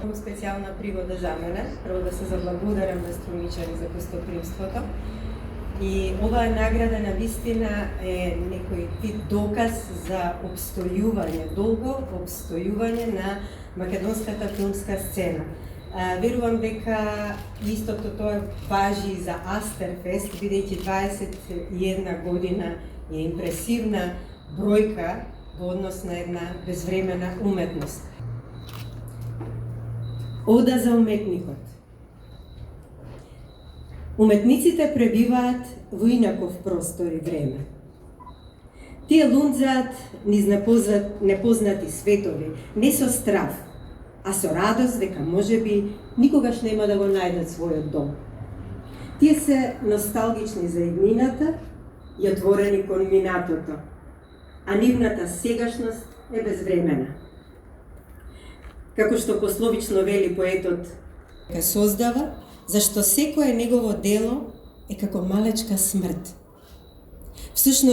Специјална пригода за мене, прво да се заблагодарам на Струмичани за гостопримството. И оваа награда на вистина е некој вид доказ за обстојување, долго обстојување на македонската филмска сцена. Верувам дека истото тоа важи и за Астерфест, бидејќи 21 година е импресивна бројка во однос на една безвремена уметност. Ода за уметникот. Уметниците пребиваат во инаков простор и време. Тие лунзаат низ непознати светови, не со страв, а со радост дека можеби никогаш нема да го најдат својот дом. Тие се носталгични за иднината и отворени кон минатото, а нивната сегашност е безвремена. Како што пословично вели поетот, ка создава, зашто секое негово дело е како малечка смрт. Всушност